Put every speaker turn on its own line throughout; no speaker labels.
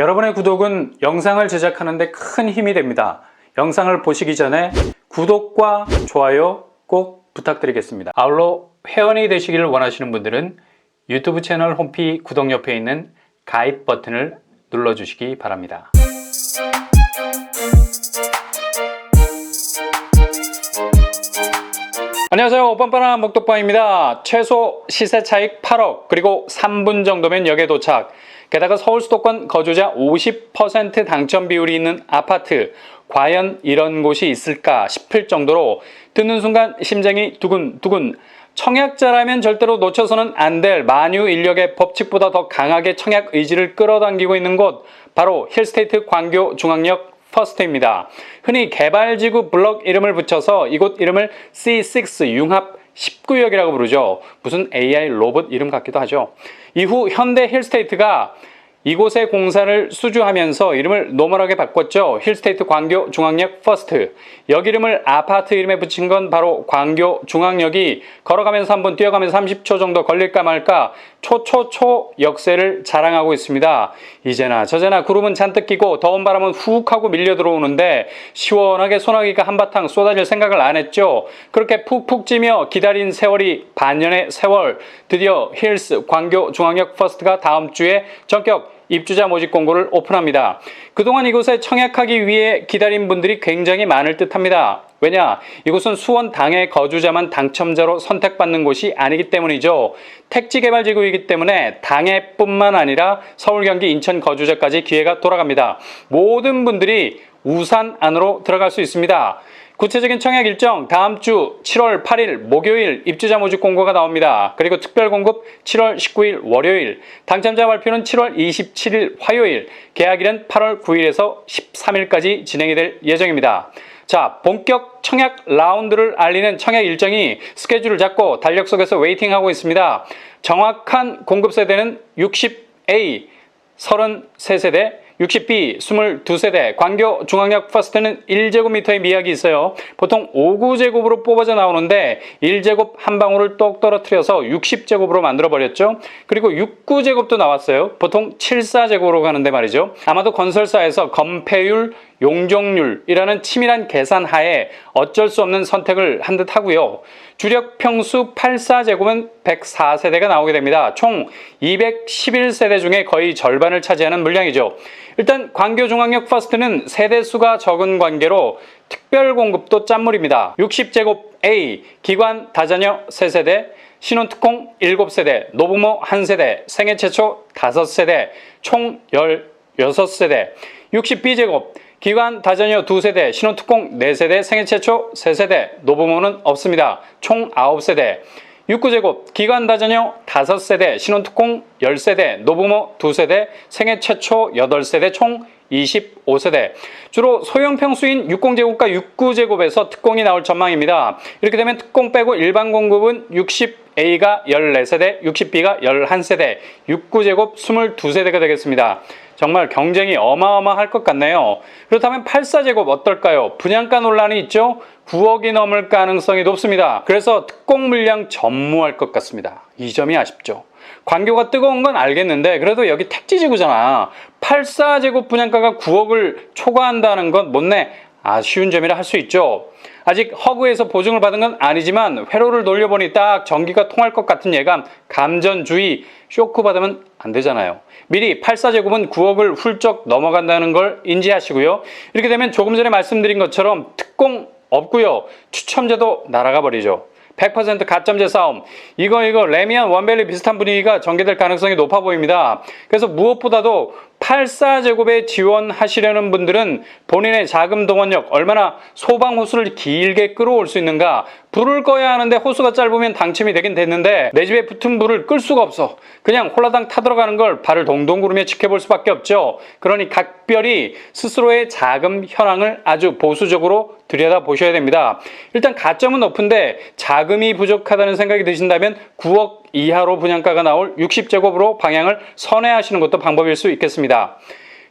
여러분의 구독은 영상을 제작하는 데 큰 힘이 됩니다. 영상을 보시기 전에 구독과 좋아요 꼭 부탁드리겠습니다. 아울러 회원이 되시기를 원하시는 분들은 유튜브 채널 홈페이지 구독 옆에 있는 가입 버튼을 눌러주시기 바랍니다. 안녕하세요. 뻔뻔한 먹덕방입니다. 최소 시세 차익 8억 그리고 3분 정도면 역에 도착, 게다가 서울 수도권 거주자 50% 당첨 비율이 있는 아파트, 과연 이런 곳이 있을까 싶을 정도로 듣는 순간 심장이 두근두근. 청약자라면 절대로 놓쳐서는 안 될 만유 인력의 법칙보다 더 강하게 청약 의지를 끌어당기고 있는 곳, 바로 힐스테이트 광교 중앙역 퍼스트입니다. 흔히 개발지구 블럭 이름을 붙여서 이곳 이름을 C6 융합 19역이라고 부르죠. 무슨 AI 로봇 이름 같기도 하죠. 이후 현대 힐스테이트가 이곳의 공사를 수주하면서 이름을 노멀하게 바꿨죠. 힐스테이트 광교 중앙역 퍼스트. 역 이름을 아파트 이름에 붙인 건 바로 광교 중앙역이 걸어가면서 한번 뛰어가면서 30초 정도 걸릴까 말까 초초초 역세를 자랑하고 있습니다. 이제나 저제나 구름은 잔뜩 끼고 더운 바람은 훅 하고 밀려 들어오는데 시원하게 소나기가 한바탕 쏟아질 생각을 안 했죠. 그렇게 푹푹 찌며 기다린 세월이 반년의 세월. 드디어 힐스 광교 중앙역 퍼스트가 다음 주에 전격 입주자 모집 공고를 오픈합니다. 그동안 이곳에 청약하기 위해 기다린 분들이 굉장히 많을 듯합니다. 왜냐? 이곳은 수원 당의 거주자만 당첨자로 선택받는 곳이 아니기 때문이죠. 택지개발지구이기 때문에 당해뿐만 아니라 서울, 경기, 인천 거주자까지 기회가 돌아갑니다. 모든 분들이 우산 안으로 들어갈 수 있습니다. 구체적인 청약 일정 다음 주 7월 8일 목요일 입주자 모집 공고가 나옵니다. 그리고 특별 공급 7월 19일 월요일, 당첨자 발표는 7월 27일 화요일, 계약일은 8월 9일에서 13일까지 진행이 될 예정입니다. 자, 본격 청약 라운드를 알리는 청약 일정이 스케줄을 잡고 달력 속에서 웨이팅하고 있습니다. 정확한 공급 세대는 60A 33세대, 60B 22세대, 광교 중앙역 퍼스트는 1제곱미터의 미약이 있어요. 보통 5구제곱으로 뽑아져 나오는데 1제곱 한 방울을 똑 떨어뜨려서 60제곱으로 만들어버렸죠. 그리고 6구제곱도 나왔어요. 보통 7, 4제곱으로 가는데 말이죠. 아마도 건설사에서 건폐율, 용적률이라는 치밀한 계산 하에 어쩔 수 없는 선택을 한 듯 하고요. 주력 평수 8, 4제곱은 104세대가 나오게 됩니다. 총 211세대 중에 거의 절반을 차지하는 물량이죠. 일단 광교 중앙역 퍼스트는 세대수가 적은 관계로 특별 공급도 짠물입니다. 60제곱 A, 기관 다자녀 3세대, 신혼특공 7세대, 노부모 1세대, 생애 최초 5세대, 총 16세대. 60B제곱, 기관 다자녀 2세대, 신혼특공 4세대, 생애 최초 3세대, 노부모는 없습니다. 총 9세대. 6구제곱, 기관 다자녀 5세대, 신혼특공 10세대, 노부모 2세대, 생애 최초 8세대, 총 25세대. 주로 소형 평수인 60제곱과 6구제곱에서 특공이 나올 전망입니다. 이렇게 되면 특공 빼고 일반 공급은 60A가 14세대, 60B가 11세대, 6구제곱 22세대가 되겠습니다. 정말 경쟁이 어마어마할 것 같네요. 그렇다면 8, 4제곱 어떨까요? 분양가 논란이 있죠? 9억이 넘을 가능성이 높습니다. 그래서 특공 물량 전무할 것 같습니다. 이 점이 아쉽죠. 광교가 뜨거운 건 알겠는데 그래도 여기 택지지구잖아. 8, 4제곱 분양가가 9억을 초과한다는 건 못내 아쉬운 점이라 할 수 있죠. 아직 허그에서 보증을 받은 건 아니지만 회로를 돌려보니 딱 전기가 통할 것 같은 예감, 감전주의, 쇼크 받으면 안 되잖아요. 미리 8, 4제곱은 9억을 훌쩍 넘어간다는 걸 인지하시고요. 이렇게 되면 조금 전에 말씀드린 것처럼 특공 없고요. 추첨제도 날아가 버리죠. 100% 가점제 싸움. 이거 레미안 원밸리 비슷한 분위기가 전개될 가능성이 높아 보입니다. 그래서 무엇보다도 8, 4제곱에 지원하시려는 분들은 본인의 자금 동원력, 얼마나 소방 호수를 길게 끌어올 수 있는가. 불을 꺼야 하는데 호수가 짧으면 당첨이 되긴 됐는데 내 집에 붙은 불을 끌 수가 없어. 그냥 홀라당 타들어가는 걸 발을 동동 구르며 지켜볼 수밖에 없죠. 그러니 각별히 스스로의 자금 현황을 아주 보수적으로 들여다보셔야 됩니다. 일단 가점은 높은데 자금이 부족하다는 생각이 드신다면 9억 이하로 분양가가 나올 60제곱으로 방향을 선회하시는 것도 방법일 수 있겠습니다.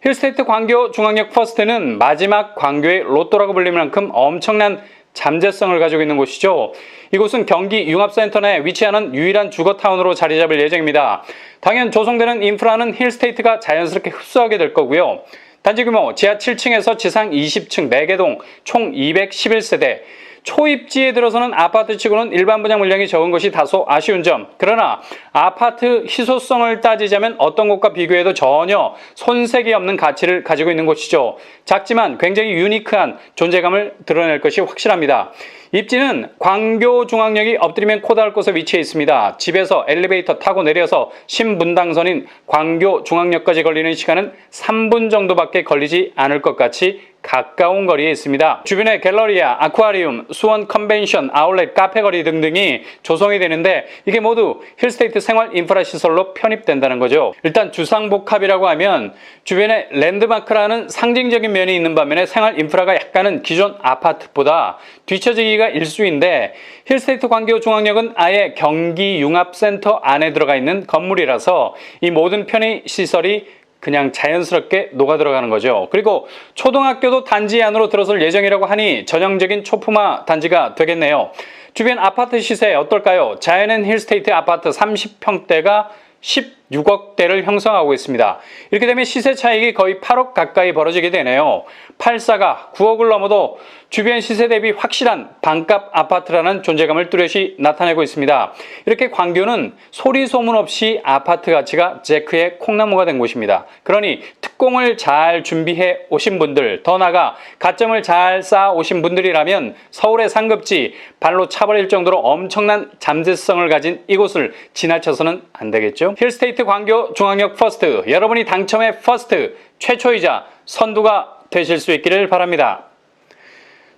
힐스테이트 광교 중앙역 퍼스트는 마지막 광교의 로또라고 불릴 만큼 엄청난 잠재성을 가지고 있는 곳이죠. 이곳은 경기 융합센터 내에 위치하는 유일한 주거타운으로 자리 잡을 예정입니다. 당연 조성되는 인프라는 힐스테이트가 자연스럽게 흡수하게 될 거고요. 단지 규모 지하 7층에서 지상 20층 4개 동 총 211세대. 초입지에 들어서는 아파트치고는 일반 분양 물량이 적은 것이 다소 아쉬운 점. 그러나 아파트 희소성을 따지자면 어떤 곳과 비교해도 전혀 손색이 없는 가치를 가지고 있는 곳이죠. 작지만 굉장히 유니크한 존재감을 드러낼 것이 확실합니다. 입지는 광교중앙역이 엎드리면 코 닿을 곳에 위치해 있습니다. 집에서 엘리베이터 타고 내려서 신분당선인 광교중앙역까지 걸리는 시간은 3분 정도밖에 걸리지 않을 것 같이 가까운 거리에 있습니다. 주변에 갤러리아, 아쿠아리움, 수원 컨벤션, 아울렛, 카페거리 등등이 조성이 되는데 이게 모두 힐스테이트 생활 인프라 시설로 편입된다는 거죠. 일단 주상복합이라고 하면 주변에 랜드마크라는 상징적인 면이 있는 반면에 생활 인프라가 약간은 기존 아파트보다 뒤처지기가 일수인데 힐스테이트 광교중앙역은 아예 경기융합센터 안에 들어가 있는 건물이라서 이 모든 편의 시설이 그냥 자연스럽게 녹아들어가는 거죠. 그리고 초등학교도 단지 안으로 들어설 예정이라고 하니 전형적인 초품화 단지가 되겠네요. 주변 아파트 시세 어떨까요? 자연앤 힐스테이트 아파트 30평대가 16억대를 형성하고 있습니다. 이렇게 되면 시세 차익이 거의 8억 가까이 벌어지게 되네요. 8사가 9억을 넘어도 주변 시세 대비 확실한 반값 아파트라는 존재감을 뚜렷이 나타내고 있습니다. 이렇게 광교는 소리 소문 없이 아파트 가치가 제크의 콩나무가 된 곳입니다. 그러니 특공을 잘 준비해 오신 분들, 더 나아가 가점을 잘 쌓아 오신 분들이라면 서울의 상급지 발로 차버릴 정도로 엄청난 잠재성을 가진 이곳을 지나쳐서는 안 되겠죠. 힐스테이트 광교 중앙역 퍼스트, 여러분이 당첨의 퍼스트, 최초이자 선두가 되실 수 있기를 바랍니다.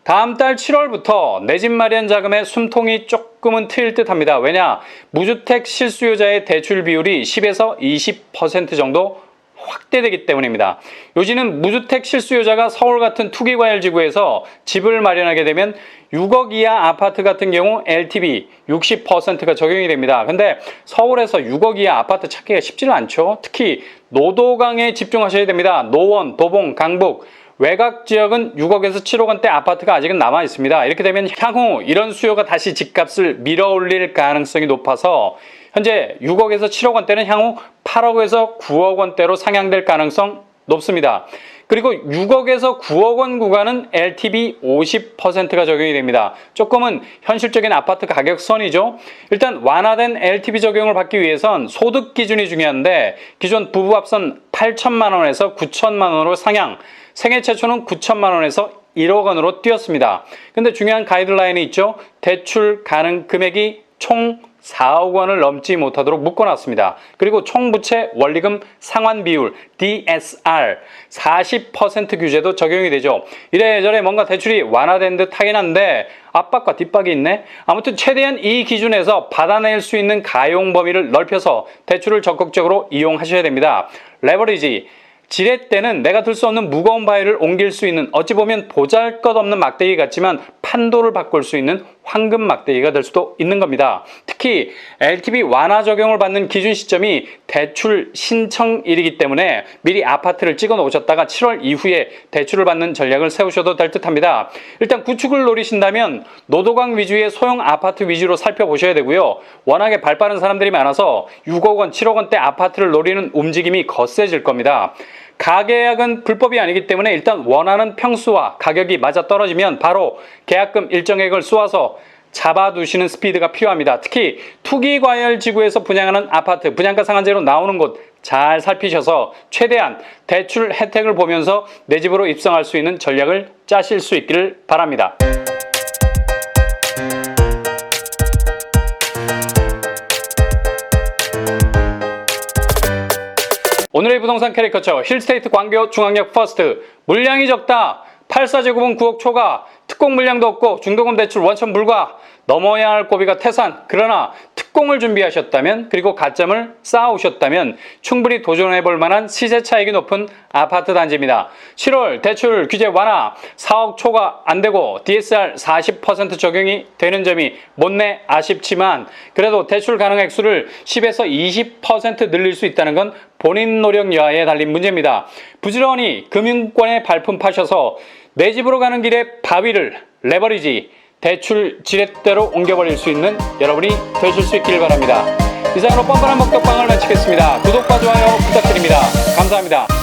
다음 달 7월부터 내 집 마련 자금의 숨통이 조금은 트일 듯 합니다. 왜냐? 무주택 실수요자의 대출 비율이 10에서 20% 정도 확대되기 때문입니다. 요지는 무주택 실수요자가 서울 같은 투기과열지구에서 집을 마련하게 되면 6억 이하 아파트 같은 경우 LTV 60%가 적용이 됩니다. 근데 서울에서 6억 이하 아파트 찾기가 쉽지는 않죠. 특히 노도강에 집중하셔야 됩니다. 노원, 도봉, 강북 외곽 지역은 6억에서 7억 원대 아파트가 아직은 남아 있습니다. 이렇게 되면 향후 이런 수요가 다시 집값을 밀어올릴 가능성이 높아서 현재 6억에서 7억 원대는 향후 8억에서 9억 원대로 상향될 가능성 높습니다. 그리고 6억에서 9억 원 구간은 LTV 50%가 적용이 됩니다. 조금은 현실적인 아파트 가격선이죠. 일단 완화된 LTV 적용을 받기 위해선 소득 기준이 중요한데 기존 부부합선 8천만 원에서 9천만 원으로 상향, 생애 최초는 9천만 원에서 1억 원으로 뛰었습니다. 근데 중요한 가이드라인이 있죠. 대출 가능 금액이 총 4억 원을 넘지 못하도록 묶어놨습니다. 그리고 총부채 원리금 상환 비율 DSR 40% 규제도 적용이 되죠. 이래저래 뭔가 대출이 완화된 듯 하긴 한데 앞박과 뒷박이 있네. 아무튼 최대한 이 기준에서 받아낼 수 있는 가용 범위를 넓혀서 대출을 적극적으로 이용하셔야 됩니다. 레버리지 지렛대는 내가 들 수 없는 무거운 바위를 옮길 수 있는 어찌 보면 보잘것없는 막대기 같지만 판도를 바꿀 수 있는 황금 막대기가 될 수도 있는 겁니다. 특히 LTV 완화 적용을 받는 기준 시점이 대출 신청일이기 때문에 미리 아파트를 찍어 놓으셨다가 7월 이후에 대출을 받는 전략을 세우셔도 될 듯합니다. 일단 구축을 노리신다면 노도강 위주의 소형 아파트 위주로 살펴보셔야 되고요. 워낙에 발빠른 사람들이 많아서 6억 원, 7억 원대 아파트를 노리는 움직임이 거세질 겁니다. 가계약은 불법이 아니기 때문에 일단 원하는 평수와 가격이 맞아떨어지면 바로 계약금 일정액을 쏘아서 잡아두시는 스피드가 필요합니다. 특히 투기과열지구에서 분양하는 아파트, 분양가 상한제로 나오는 곳 잘 살피셔서 최대한 대출 혜택을 보면서 내 집으로 입성할 수 있는 전략을 짜실 수 있기를 바랍니다. 오늘의 부동산 캐리커처 힐스테이트 광교 중앙역 퍼스트. 물량이 적다. 84제곱은 9억 초과. 특공 물량도 없고 중도금 대출 원천 불가. 넘어야 할 고비가 태산. 그러나 특공을 준비하셨다면 그리고 가점을 쌓아오셨다면 충분히 도전해볼 만한 시세 차익이 높은 아파트 단지입니다. 7월 대출 규제 완화 4억 초과 안되고 DSR 40% 적용이 되는 점이 못내 아쉽지만 그래도 대출 가능 액수를 10에서 20% 늘릴 수 있다는 건 본인 노력 여하에 달린 문제입니다. 부지런히 금융권에 발품 파셔서 내 집으로 가는 길에 바위를 레버리지 대출 지렛대로 옮겨버릴 수 있는 여러분이 되실 수 있길 바랍니다. 이상으로 뻔뻔한 먹덕방을 마치겠습니다. 구독과 좋아요 부탁드립니다. 감사합니다.